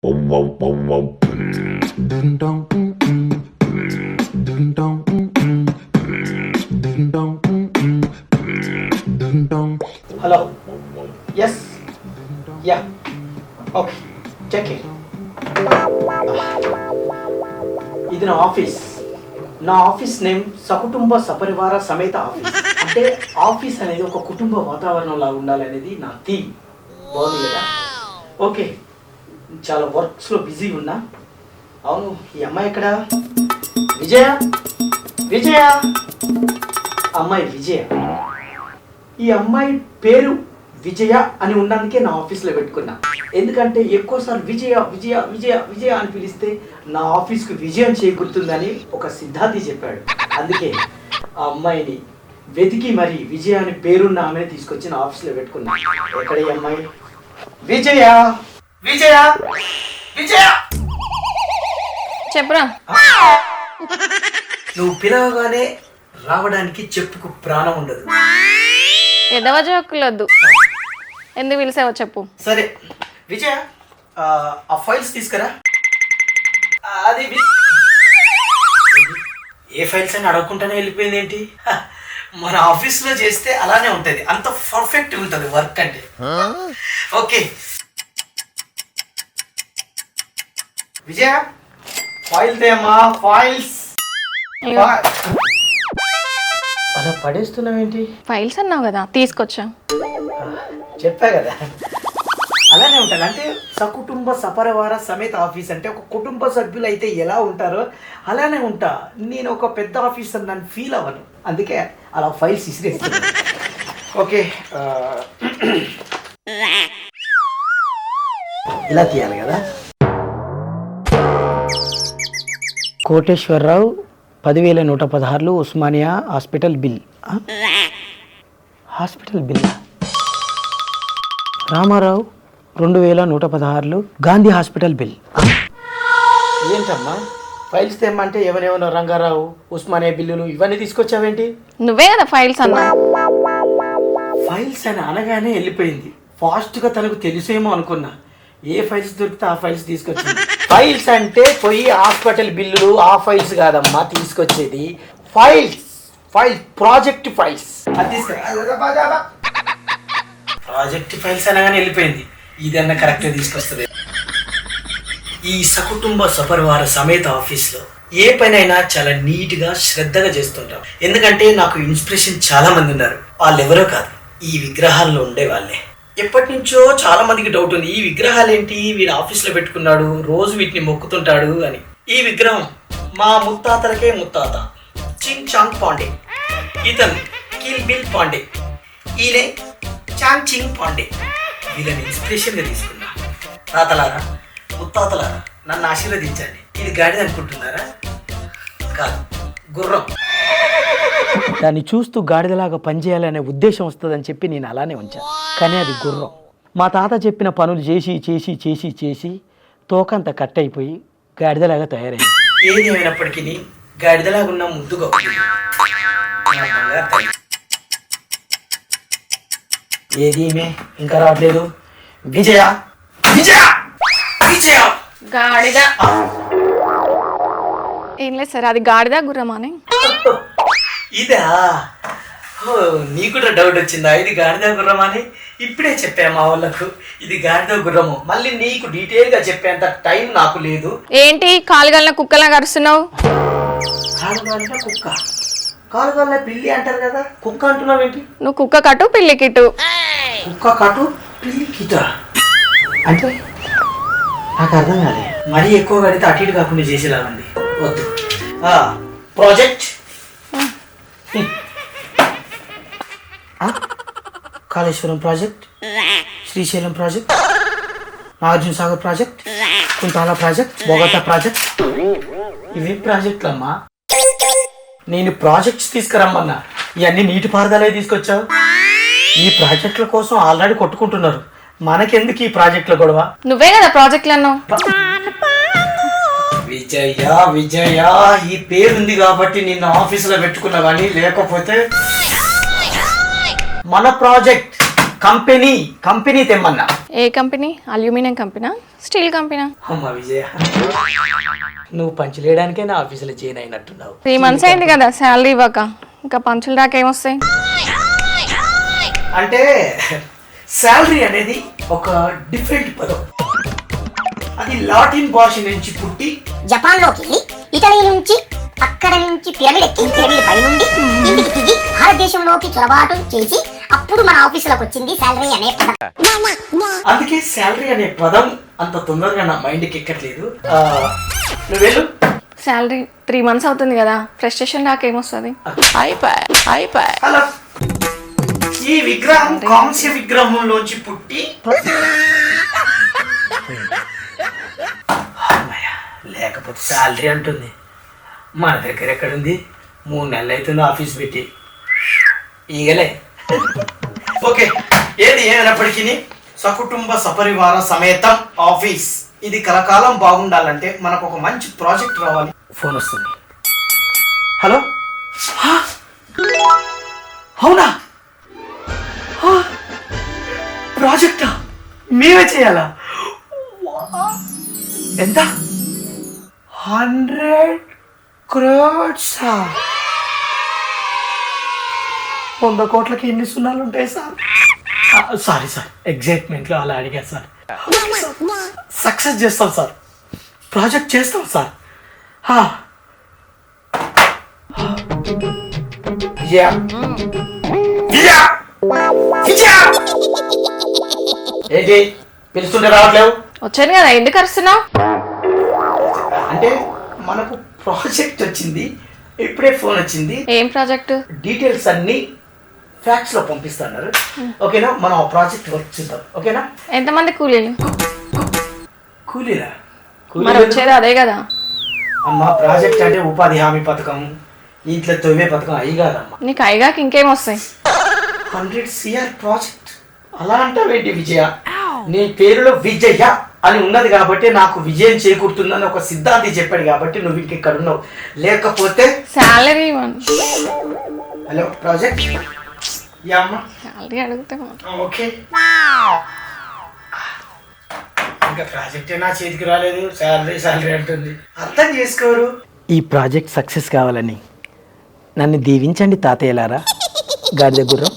Hello yes yeah okay check it. ఇది నా office. నా ఆఫీస్ నేమ్ సకుటుంబ సపరివార సమేత ఆఫీస్. అంటే ఆఫీస్ అనేది ఒక కుటుంబ వాతావరణం లాగా ఉండాలనేది నా థీమ్. బాగుంది కదా? ఓకే, చాలా వర్క్స్లో బిజీ ఉన్నా. అవును, ఈ అమ్మాయి ఎక్కడ? విజయ, విజయ, అమ్మాయి విజయ. ఈ అమ్మాయి పేరు విజయ అని ఉన్నందుకే నా ఆఫీస్లో పెట్టుకున్నా. ఎందుకంటే ఎక్కువసార్లు విజయ విజయ విజయ విజయ అని పిలిస్తే నా ఆఫీస్కు విజయం చేకూరుతుందని ఒక సిద్ధాంతి చెప్పాడు. అందుకే ఆ అమ్మాయిని వెతికి మరి విజయ అని పేరున్న ఆమెను తీసుకొచ్చి నా ఆఫీస్లో పెట్టుకున్నా. ఎక్కడ ఈ అమ్మాయి? విజయ, విజయ, విజయ, చెప్పరా. నువ్వు పిలవగానే రావడానికి చెప్పుకు ప్రాణం ఉండదు. ఎదవ జోకులొద్దు, ఎందుకు పిలిచావో చెప్పు. సరే విజయ, ఆ ఫైల్స్ తీసుకురా. అది ఏ ఫైల్స్ అని అడగకుండానే వెళ్ళిపోయింది ఏంటి? మన ఆఫీస్లో చేస్తే అలానే ఉంటుంది, అంత పర్ఫెక్ట్ ఉంటుంది వర్క్ అంటే. ఓకే విజయ, ఫైల్ తేమ్మా, ఫైల్స్. అలా పడేస్తున్నావేంటి? ఫైల్స్ అన్నావు కదా, తీసుకొచ్చా. చెప్పా కదా, అలానే ఉంటుంది. అంటే సకుటుంబ సపరివార సమేత ఆఫీస్ అంటే ఒక కుటుంబ సభ్యులు అయితే ఎలా ఉంటారో అలానే ఉంటా. నేను ఒక పెద్ద ఆఫీసర్ నన్ను ఫీల్ అవ్వను, అందుకే అలా ఫైల్స్ ఇసిరేస్తాను. ఓకే, ఇలా తీయాలి కదా. Koteswararao 10,116 Osmania hospital bill. Hospital bill. Ramarao 2,116 Gandhi hospital bill. ఏంటమ్మా ఫైల్స్ తెమ్మంటే ఎవరెవరో రంగారావు ఉస్మానియా బిల్లులు ఇవన్నీ తీసుకొచ్చావేంటి? నువ్వే కదా ఫైల్స్ అన్నా. ఫైల్స్ అని అనగానే వెళ్ళిపోయింది. ఫాస్ట్గా తనకు తెలిసేమో అనుకున్నా. ఏ ఫైల్స్ దొరికితే ఆ ఫైల్స్ తీసుకొచ్చింది. ఫైల్స్ అంటే పోయి హాస్పిటల్ బిల్లులు ఆ ఫైల్స్ కాదమ్మా తీసుకొచ్చేది. Files, file, project files. అది తీసుకురా. ప్రాజెక్ట్ ఫైల్స్ అనగానే వెళ్ళిపోయింది. ఇదన్నా కరెక్ట్గా తీసుకొస్తుంది. ఈ సకుటుంబ సపరివార సమేత ఆఫీస్లో ఏ పనైనా చాలా నీట్గా శ్రద్ధగా చేస్తుంటాం. ఎందుకంటే నాకు ఇన్స్పిరేషన్ చాలా మంది ఉన్నారు. వాళ్ళు ఎవరో కాదు, ఈ విగ్రహాల్లో ఉండే వాళ్ళే. ఎప్పటి నుంచో చాలా మందికి డౌట్ ఉంది, ఈ విగ్రహాలు ఏంటి వీడు ఆఫీస్లో పెట్టుకున్నాడు, రోజు వీటిని మొక్కుతుంటాడు అని. ఈ విగ్రహం మా ముత్తాతలకే ముత్తాత చింగ్ చాంగ్ పాండే. ఇతను కిల్ బిల్ పాండే, ఈయనే చాంగ్ చింగ్ పాండే. వీళ్ళని ఇన్స్పిరేషన్గా తీసుకున్నా. తాతలారా, ముత్తాతలారా, నన్ను ఆశీర్వదించండి. ఇది గాడిద అనుకుంటున్నారా? కాదు, గుర్రం. దాన్ని చూస్తూ గాడిదలాగా పనిచేయాలనే ఉద్దేశం వస్తుందని చెప్పి నేను అలానే ఉంచాను. కానీ అది గుర్రం. మా తాత చెప్పిన పనులు చేసి చేసి చేసి చేసి తోకంత కట్ అయిపోయి గాడిదలాగా తయారైంది. ఏది ఏమైనప్పటికీ గాడిదలాగా ఉన్న ముద్దుగా ఏది ఏమే ఇంకా రావట్లేదు. విజయ, విజయ, విజయ, గాడిద. ఏం లేదు సార్, అది గాడిద గుర్రమా అని. ఇదా? నీకు కూడా డౌట్ వచ్చిందా ఇది గాడిద గుర్రమా అని? ఇప్పుడే చెప్పా మా వాళ్ళకు ఇది గాడిద గుర్రము. మళ్ళీ నీకు డీటెయిల్గా చెప్పేంత టైం నాకు లేదు. ఏంటి కాలుగల్న కుక్కలా కరుస్తున్నావు? కాలుగాలిన కుక్క, కాలుగాలిన పిల్లి అంటారు కదా, కుక్క అంటున్నావు ఏంటి? నువ్వు కుక్క కట్టు పిల్లి కిట్టు. కుక్క కట్టు పిల్లి కిట అంటే నాకు అర్థం కాలే. మరీ ఎక్కువ కడితే అటు ఇటు కాకుండా చేసేలా ఉంది. వద్దు. Project Kaleshwaram project, Srisailam project, Nagarjuna Sagar project, Kuntala project, Bogata project. ఇవి ప్రాజెక్టులు అమ్మా. నేను ప్రాజెక్ట్స్ తీసుకురమ్మన్నా, ఇవన్నీ నీటిపారుదలే తీసుకొచ్చావు. ఈ ప్రాజెక్టుల కోసం ఆల్రెడీ కొట్టుకుంటున్నారు, మనకెందుకు ఈ ప్రాజెక్టుల గొడవ? నువ్వే కదా ప్రాజెక్టులు అన్నావు. విజయ, విజయ ఈ పేరుంది కాబట్టి నిన్న ఆఫీసులో పెట్టుకున్నా, కానీ లేకపోతే మన ప్రాజెక్ట్ కంపెనీ తెమ్మన్నా. ఏ company? Aluminium company, steel company? అమ్మ విజయ, నువ్వు పంచలేయడానికే నా ఆఫీసులో జాయిన్ అయినట్టున్నావు. 3 months అయింది కదా శాలరీ ఇవ్వక, ఇంకా పంచులు దాకా ఏమొస్తాయి? అంటే శాలరీ అనేది ఒక డిఫరెంట్ పదం. అది లాటిన్ భాష నుంచి పుట్టి జపాన్ లోకి వెళ్ళి ఇటలీ నుంచి అక్కడ నుంచి పిరమిడ్ ఎక్కి పిరమిడ్ పై నుండి ఇంటికి దిగి భారతదేశంలోకి చొరబాటు చేసి అప్పుడు మన ఆఫీసులోకి వచ్చింది శాలరీ అనే పదం. అందుకే శాలరీ అనే పదం అంత తొందరగా నా మైండ్కి ఎక్కట్లేదు. నువ్వు వెళ్ళు. శాలరీ 3 months అవుతుంది కదా, ఫ్రస్ట్రేషన్ దాకా ఏమొస్తుంది? హలో, ఈ విగ్రహం కాంస్య విగ్రహంలోంచి పుట్టి అమ్మయ్య, లేకపోతే శాలరీ అంటుంది. మన దగ్గర ఎక్కడుంది? 3 నెలలు అవుతుంది ఆఫీస్ పెట్టి. ఈగలే. ఓకే, ఏది ఏమైనప్పటికీ సకుటుంబ సపరివార సమేతం ఆఫీస్ ఇది కలకాలం బాగుండాలంటే మనకు ఒక మంచి ప్రాజెక్ట్ రావాలి. ఫోన్ వస్తుంది. హలో, అవునా? ప్రాజెక్టా? మేమే చేయాలా? ఎంత? 100 crores. 100 కోట్లకి ఎన్ని సున్నాలు ఉంటాయి సార్? సారీ సార్, ఎగ్జైట్మెంట్లో అలా అడిగా సార్. సక్సెస్ చేస్తాం సార్, ప్రాజెక్ట్ చేస్తాం సార్. ఏంటి పిలుస్తుంటే రావట్లేవు? వచ్చాను కదా, ఎందుకు అరుస్తున్నావు? అంటే మనకు ప్రాజెక్ట్ వచ్చింది, ఇప్పుడే ఫోన్ వచ్చింది. ఏం ప్రాజెక్ట్? డీటెయిల్స్ అన్ని ఫ్యాక్స్ లో పంపిస్తున్నారు. ఓకేనా? మనం ఆ ప్రాజెక్ట్ వర్క్ చేద్దాం. ఓకేనా? ఎంతమంది కూలీలు? కూలీరా? మరి వచ్చేది అదే కదా. అమ్మ, ప్రాజెక్ట్ అంటే ఉపాధి హామీ పథకం, ఇంట్లో తొవ్వే పథకం అయి కాదమ్మా. నీకు అయిగాక ఇంకేం వస్తాయి? 100 CR ప్రాజెక్ట్. అలా అంటావేంటి విజయ? నీ పేరులో విజయ అని ఉన్నది కాబట్టి నాకు విజయం చేకూరుతుందని ఒక సిద్ధాంతి చెప్పాడు కాబట్టి నువ్వు ఇంకెక్కడ ఉన్నావు. లేకపోతే శాలరీ హలో ప్రాజెక్ట్ శాలరీ అడిగితే ఓకే. ఇంకా ప్రాజెక్టే నా చేతికి రాలేదు, శాలరీ అంటుంది. అర్థం చేసుకోరు. ఈ ప్రాజెక్ట్ సక్సెస్ కావాలని నన్ను దీవించండి తాతయ్యలారా. గాడిద గుర్రం.